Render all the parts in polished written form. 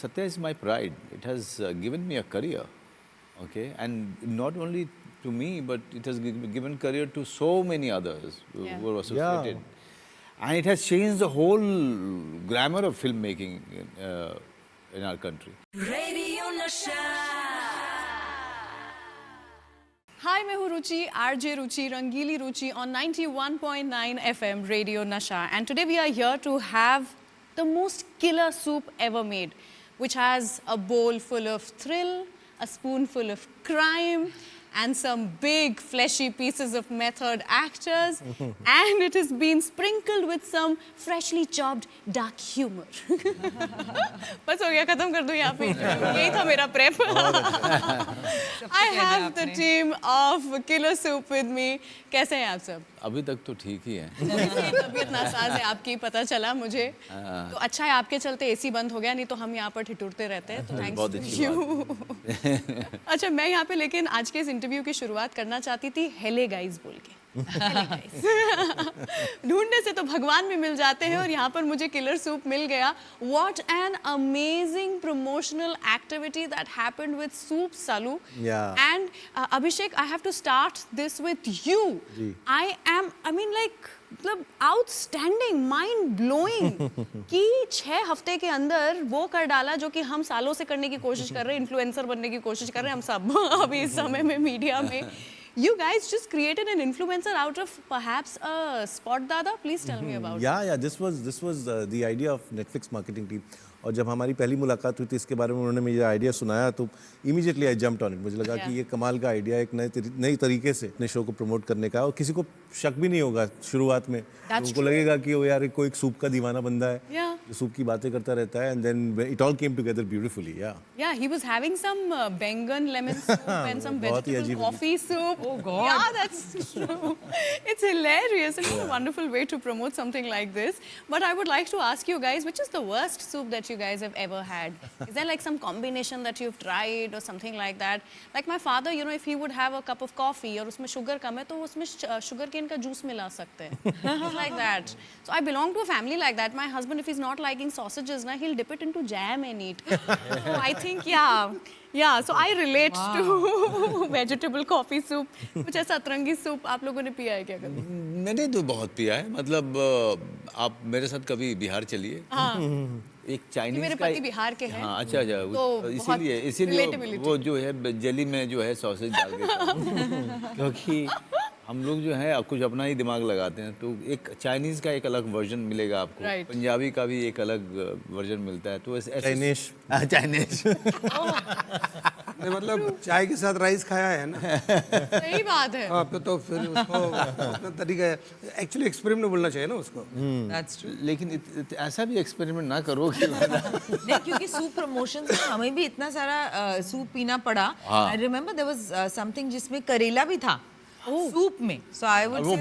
Satya is my pride. It has given me a career, okay, and not only to me, but it has given career to so many others who were associated. And it has changed the whole grammar of filmmaking in our country. Radio Nasha. Hi, मैं हूँ रुचि, RJ Ruchi, Rangeeli Ruchi on 91.9 FM Radio Nasha, and today we are here to have the most killer soup ever made, which has a bowl full of thrill, a spoonful of crime, and some big fleshy pieces of method actors, and it has been sprinkled with some freshly chopped dark humor. बस हो गया, खत्म कर दूँ यहाँ पे, यही था मेरा prep. I have the team of Killer Soup with me. कैसे हैं आप सब? अभी तक तो ठीक ही है. तबीयत नासाज है आपकी, पता चला मुझे. तो अच्छा है आपके चलते एसी बंद हो गया, नहीं तो हम यहाँ पर ठिठुरते रहते हैं. तो थैंक्स टू यू. अच्छा, मैं यहाँ पे लेकिन आज के इस इंटरव्यू की शुरुआत करना चाहती थी हेले गाइस बोल के. ढूंढने से तो भगवान भी मिल जाते हैं और यहाँ पर मुझे किलर सूप मिल गया. What an amazing promotional activity that happened with Soup Salu. Yeah. And Abhishek, I have to start this with you. I mean like मतलब outstanding, mind blowing कि 6 हफ्ते के अंदर वो कर डाला जो कि हम सालों से करने की कोशिश कर रहे हैं, इन्फ्लुएंसर बनने की कोशिश कर रहे हैं हम सब अभी इस समय में मीडिया में. You guys just created an influencer out of perhaps a spot dada. Please tell me about it. Yeah. This was the idea of Netflix marketing team. और जब हमारी पहली मुलाकात हुई थी इसके बारे में, उन्होंने मुझे आइडिया सुनाया तो immediately I jumped on it. मुझे लगा कि ये कमाल का आइडिया, एक नई तरीके से अपने शो को प्रमोट करने का, और किसी को शक भी नहीं होगा शुरुआत में. उनको लगेगा कि वो यार कोई एक सूप का दीवाना बंदा है जो सूप की बातें करता रहता है. And then it all came together beautifully. Yeah he was having some baingan lemon soup and some vegetable coffee soup. Oh god, yeah that's true. It's hilarious and a wonderful way to promote something like this. But I would like to ask you guys, which is the worst soup that you guys have ever had? Is there like some combination that you've tried or something like that? Like my father, you know, if he would have a cup of coffee और उसमें sugar कम है तो उसमें sugar cane का juice मिला सकते हैं. Like that. So I belong to a family like that. My husband, if he's not liking sausages, na, he'll dip it into jam and eat. So I think, yeah. So I relate to vegetable coffee soup. कुछ ऐसा अतरंगी soup आप लोगों ने पिया है क्या कभी? मैंने तो बहुत पिया है. मतलब आप मेरे साथ कभी बिहार चलिए. एक चाइनीज मेरे पति बिहार के हैं. हाँ, अच्छा. तो इसीलिए वो जो है जली में जो है सॉसेज डाल के क्योंकि हम लोग जो है कुछ अपना ही दिमाग लगाते हैं. तो एक चाइनीज का एक अलग वर्जन मिलेगा आपको, पंजाबी का भी एक अलग वर्जन मिलता है. तो चाइनीज मतलब चाय के साथ राइस खाया है ना. सही बात है. आप तो फिर उसको अपना तरीका एक्चुअली एक्सपेरिमेंट बोलना चाहिए ना उसको. That's true. लेकिन ऐसा भी एक्सपेरिमेंट ना करो कि नहीं, क्योंकि सूप प्रमोशंस में हमें भी इतना सारा सूप पीना पड़ा. I remember there was something जिसमें करेला भी था सूप में. सो आई वुड वो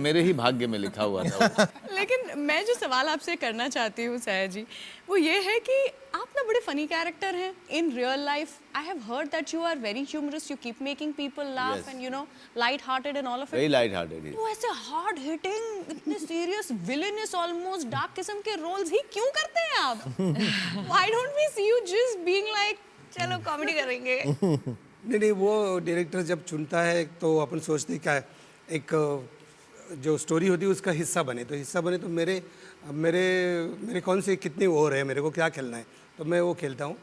मेरे ही भाग्य में लिखा हुआ था. लेकिन मैं जो सवाल आपसे करना चाहती हूँ सया जी, वो ये है कि आप ना बड़े फनी कैरेक्टर हैं in real life. I have heard that you are very humorous, you keep making people laugh and you know light hearted and all of it. Very light hearted. वो ऐसे हार्ड हिटिंग, इतने serious villainous almost dark किस्म के roles ही क्यों करते हैं आप? Why don't we see you just being like चलो कॉमेडी करेंगे? नहीं, वो डायरेक्टर जब चुनता है तो अपन सोचते क्या एक जो स्टोरी होती है उसका हिस्सा बने. तो मेरे कौन से कितनी ओवर है, मेरे को क्या खेलना है तो मैं वो खेलता हूँ.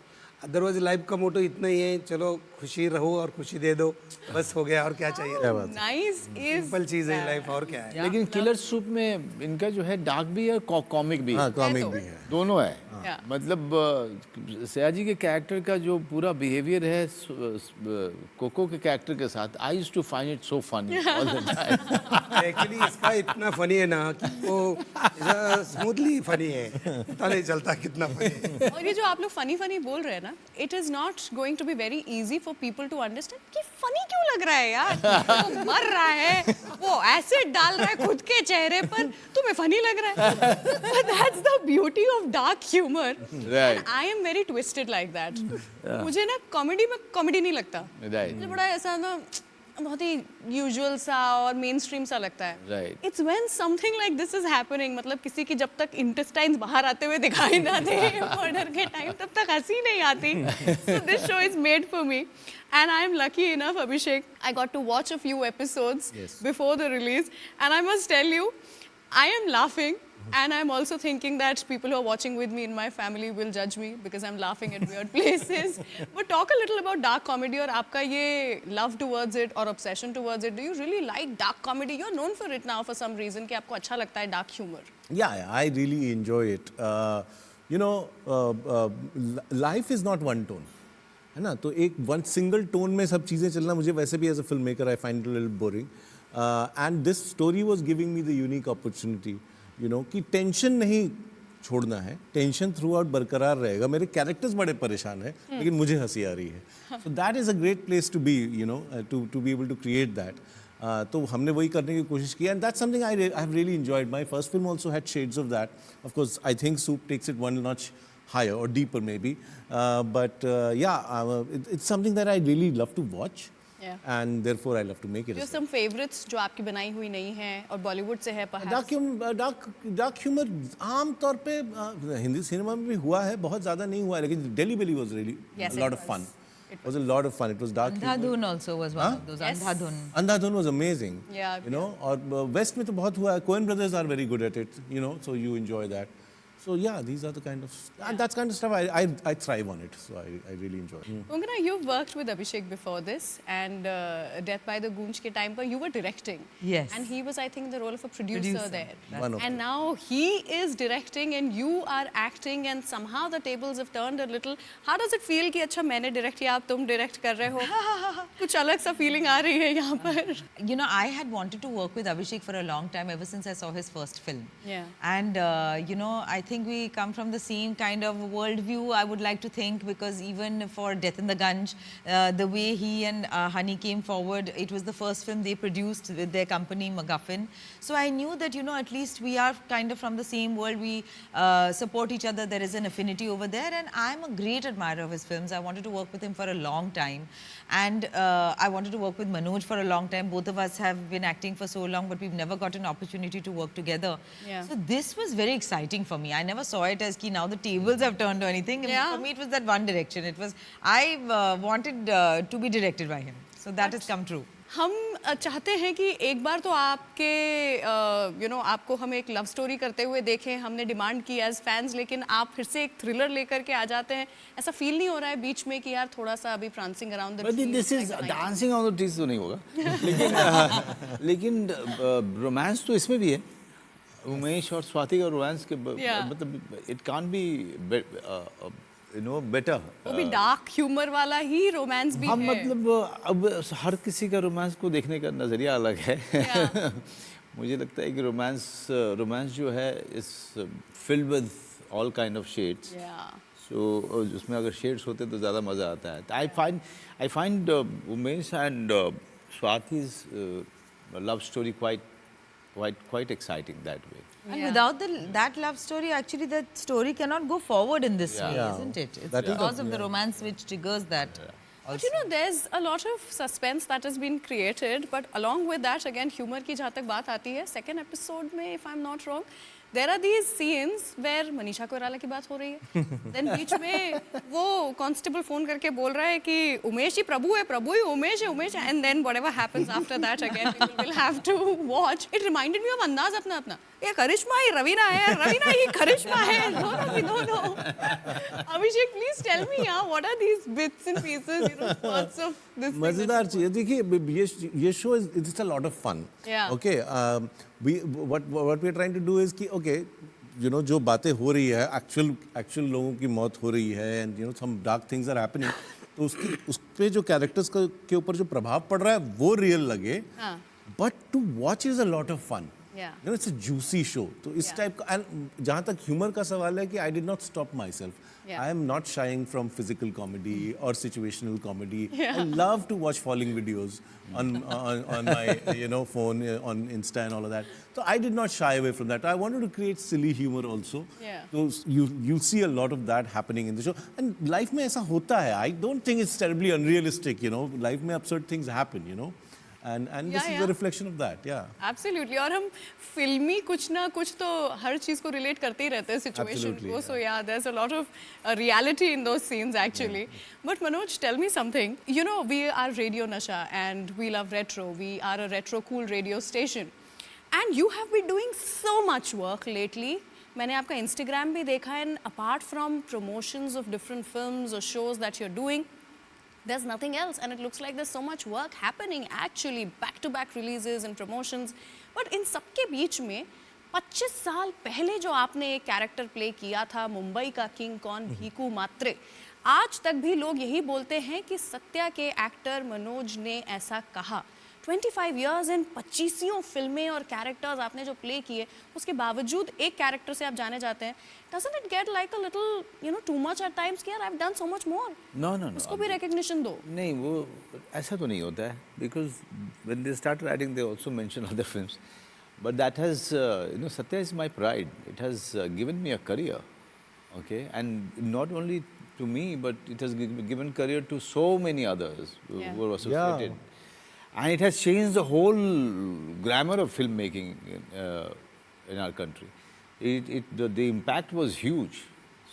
अदरवाइज लाइफ का मोटो इतना ही है, चलो खुशी रहो और खुशी दे दो, बस हो गया. और क्या चाहिए? नाइस. सिंपल चीज़ है लाइफ, और क्या है. लेकिन किलर सूप में इनका जो है डार्क भी है, कॉमिक भी है. कॉमिक भी है, दोनों है. मतलब सयाजी के कैरेक्टर का जो पूरा बिहेवियर है कोको के कैरेक्टर के साथ, I used to find it so funny all the time. Actually इसका इतना फनी है ना कि वो स्मूथली फनी है, पता नहीं चलता कितना फनी है. और ये जो आप लोग फनी बोल रहे हैं ना, it is not going to be very easy for people to understand कि फनी क्यों लग रहा है यार. वो मर रहा है, वो एसिड डाल रहा है खुद के चेहरे पर, तुम्हें फनी लग रहा है. That's the beauty of dark humour. Right. I am very twisted like that. मुझे ना कॉमेडी में कॉमेडी नहीं लगता. मुझे बड़ा ऐसा ना बहुत ही यूजुअल सा और मेन स्ट्रीम सा लगता है. Right. It's when something like this is happening, मतलब किसी की जब तक intestines बाहर आते हुए दिखाई ना दे murder के टाइम, तब तक हंसी नहीं आती. So this show is made for me. And I am lucky enough, Abhishek, I got to watch a few episodes before the release. And I must tell you, I am laughing. And I'm also thinking that people who are watching with me in my family will judge me because I'm laughing at weird places. But talk a little about dark comedy और आपका ये love towards it or obsession towards it. Do you really like dark comedy? You're known for it now for some reason कि आपको अच्छा लगता है dark humor. Yeah, I really enjoy it. Life is not one tone. है ना, तो एक one single tone में सब चीज़ें चलना मुझे वैसे भी as a filmmaker I find it a little boring. And this story was giving me the unique opportunity. कि टेंशन नहीं छोड़ना है, टेंशन थ्रू आउट बरकरार रहेगा. मेरे कैरेक्टर्स बड़े परेशान हैं लेकिन मुझे हंसी आ रही है. So that is a great place to be to be able to create that. तो हमने वही करने की कोशिश की and that's something I have really enjoyed. My first film also had shades of that. Of course I think soup takes it one notch higher or deeper maybe, but it's something that I really love to watch. Yeah. And therefore I love to make it. Do you have some favorites जो आपकी बनाई हुई नहीं है और बॉलीवुड से है perhaps? Dark humour आम तौर पे हिंदी सिनेमा में भी हुआ है, बहुत ज़्यादा नहीं हुआ है, लेकिन Delhi Belly was really a lot of fun. It was a lot of fun. It was dark. Andhadhun also was one of those. Yes. Andhadhun was amazing. Yeah. और वेस्ट में तो बहुत हुआ है. Coen brothers are very good at it. So you enjoy that. So yeah, these are the kind of that's kind of stuff I thrive on it. So I really enjoy it. Konkona, you've worked with Abhishek before this, and Death by the Goonj के time पर you were directing. Yes. And he was, I think, in the role of a producer there. And now he is directing, and you are acting, and somehow the tables have turned a little. How does it feel कि अच्छा मैंने direct किया, अब तुम direct कर रहे हो? कुछ अलग सा feeling आ रही है यहाँ पर. I had wanted to work with Abhishek for a long time, ever since I saw his first film. Yeah. And I think we come from the same kind of worldview, I would like to think, because even for Death in the Gunj, the way he and Honey came forward, it was the first film they produced with their company MacGuffin. So I knew that, at least we are kind of from the same world. We support each other. There is an affinity over there. And I'm a great admirer of his films. I wanted to work with him for a long time. And I wanted to work with Manoj for a long time. Both of us have been acting for so long, but we've never got an opportunity to work together. Yeah. So this was very exciting for me. I never saw it as ki now the tables have turned or anything. Yeah. For me, it was that one direction. It was, I wanted to be directed by him. So that has come true. हम चाहते हैं कि एक बार तो आपके आपको हम एक लव स्टोरी करते हुए देखें. हमने डिमांड की एज फैंस, लेकिन आप फिर से एक थ्रिलर लेकर के आ जाते हैं. ऐसा फील नहीं हो रहा है बीच में कि यार थोड़ा सा अभी prancing around the trees? This is dancing on the trees तो नहीं होगा, लेकिन रोमांस तो इसमें भी है. उमेश और स्वाति का रोमांस के मतलब इट कांट बी बेटर. वो भी डार्क ह्यूमर वाला ही रोमांस भी है. मतलब अब हर किसी का रोमांस को देखने का नज़रिया अलग है. मुझे लगता है कि रोमांस जो है is filled with all kind of shades. So उसमें अगर शेड्स होते तो ज़्यादा मज़ा आता है. I find Umesh and Swati's love story quite exciting that way. And without that love story, actually that story cannot go forward in this way, isn't it? It's because of the romance which triggers that. But there's a lot of suspense that has been created, but along with that, again, humor की जहाँ तक बात आती है, second episode में, if I'm not wrong, there are these scenes where Manisha Koirala की बात हो रही है. Then बीच में वो कांस्टेबल फोन करके बोल रहा है कि उमेश ही प्रभु है, उमेश है. And then whatever happens after that, again, people will have to watch. It reminded me of अंदाज अपना. ये करिश्मा ही रवीना ही करिश्मा है. No. Abhishek, please tell me, what are these bits and pieces, parts of this? मजेदार चीज़ है. देखिए ये show it's a lot of fun. Yeah. Okay. What we are trying to do is कि okay, जो बातें हो रही है, actual लोगों की मौत हो रही है, and some dark things are happening. तो उस पे जो कैरेक्टर्स के ऊपर जो प्रभाव पड़ रहा है वो रियल लगे. But to watch is a lot of fun. Yeah. It's a juicy show. तो इस टाइप का, and जहाँ तक ह्यूमर का सवाल है कि I did not stop myself. Yeah. I am not shying from physical comedy or situational comedy. I love to watch falling videos on my phone, on Insta and all of that. So I did not shy away from that. I wanted to create silly humor also. Yeah. So you'll see a lot of that happening in the show. And life में ऐसा होता है. I don't think it's terribly unrealistic. Life में absurd things happen. and this is a reflection of that. Yeah. Absolutely. और हम फिल्मी कुछ ना कुछ तो हर चीज को relate करते ही रहते हैं situation Absolutely, को. So yeah, there's a lot of reality in those scenes actually. But Manoj, tell me something. You know, we are Radio Nasha and we love retro. We are a retro cool radio station. And you have been doing so much work lately. मैंने आपका Instagram भी देखा है, and apart from promotions of different films or shows that you're doing, there's nothing else, and it looks like there's so much work happening actually, back-to-back releases and promotions. But in सबके बीच में 25 साल पहले जो आपने एक character play किया था मुंबई का किंग कॉन भीकू मात्रे, आज तक भी लोग यही बोलते हैं कि सत्या के एक्टर मनोज ने ऐसा कहा. 25 years and 25 फिल्में और कैरेक्टर्स आपने जो प्ले किए, उसके बावजूद एक कैरेक्टर से आप जाने जाते हैं. Doesn't it get like a little, you know, too much at times कि यार I've done so much more? No. उसको भी recognition दो. नहीं, वो ऐसा तो नहीं होता है. Because when they start writing, they also mention other films. But that has, Satya is my pride. It has given me a career, okay? And not only to me, but it has given career to so many others who were associated. Yeah. And it has changed the whole grammar of filmmaking in our country. The impact was huge.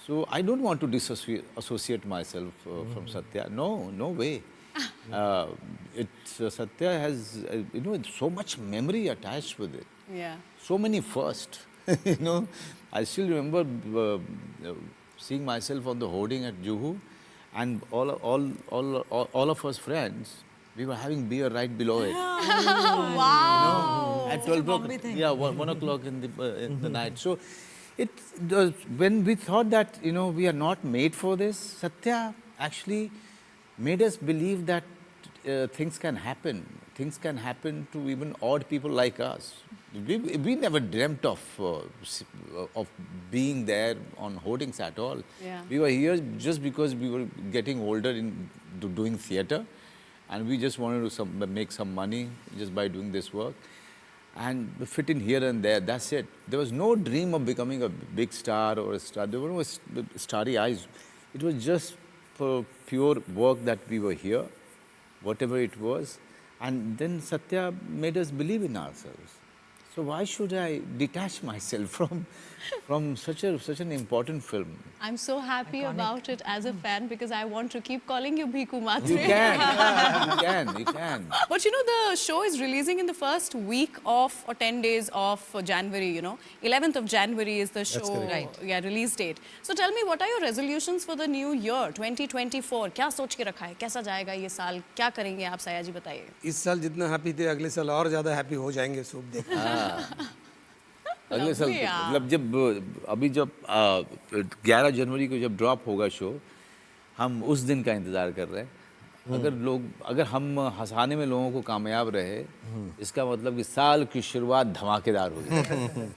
So I don't want to disassociate myself from Satya. No way. Satya has, so much memory attached with it. Yeah. So many firsts. I still remember seeing myself on the hoarding at Juhu, and all of us friends, we were having beer right below it. Wow. At 12 o'clock, 1 o'clock in the night. So when we thought that, we are not made for this, Satya actually made us believe that things can happen. Things can happen to even odd people like us. We never dreamt of being there on hoardings at all. Yeah. We were here just because we were getting older in doing theatre. And we just wanted to make some money just by doing this work. And fit in here and there, that's it. There was no dream of becoming a big star or a star. There were no starry eyes. It was just for pure work that we were here, whatever it was. And then Satya made us believe in ourselves. So why should I detach myself from such an important film? I'm so happy about it as a fan because I want to keep calling you Bhiku Matre. You can. You can. But the show is releasing in the first week of or 10 days of January, 11th of January is the show release date. So tell me, what are your resolutions for the new year, 2024? क्या सोच के रखा है? कैसा जाएगा ये साल? क्या करेंगे आप, साया जी बताइए? इस साल जितना हैप्पी थे अगले साल और ज़्यादा हैप्पी हो जाएंगे सूप देख. अगले साल मतलब जब 11 जनवरी को जब ड्रॉप होगा शो, हम उस दिन का इंतज़ार कर रहे हैं. अगर हम हंसाने में लोगों को कामयाब रहे, इसका मतलब कि साल की शुरुआत धमाकेदार हो जाए.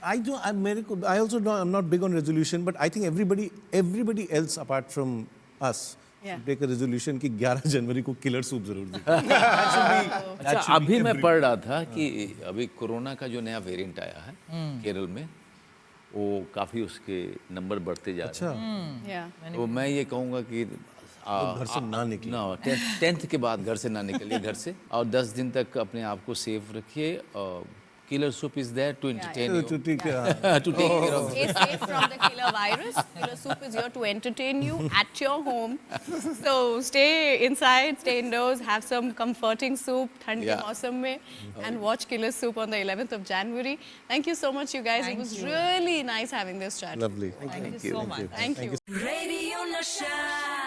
I also I'm not big on resolution, but I think everybody else apart from us should take a resolution कि 11 जनवरी को किलर सूप जरूर दें. अच्छा, अभी मैं पढ़ रहा था कि अभी कोरोना का जो नया वेरिएंट आया है केरल में, वो काफ़ी उसके नंबर बढ़ते जा रहे हैं. तो मैं ये कहूँगा कि घर से ना निकलिए. 10th के बाद घर से ना निकलिए घर से, और 10 दिन तक अपने आप को सेफ रखिए. Killer soup is there to entertain you. To take care of you. Stay safe from the killer virus. Killer soup is here to entertain you at your home. So stay inside, stay indoors, have some comforting soup, ठंड के मौसम में, and watch Killer Soup on the 11th of January. Thank you so much, you guys. It was really nice having this chat. Lovely. Thank you so much. Thank you. Radio Nasha.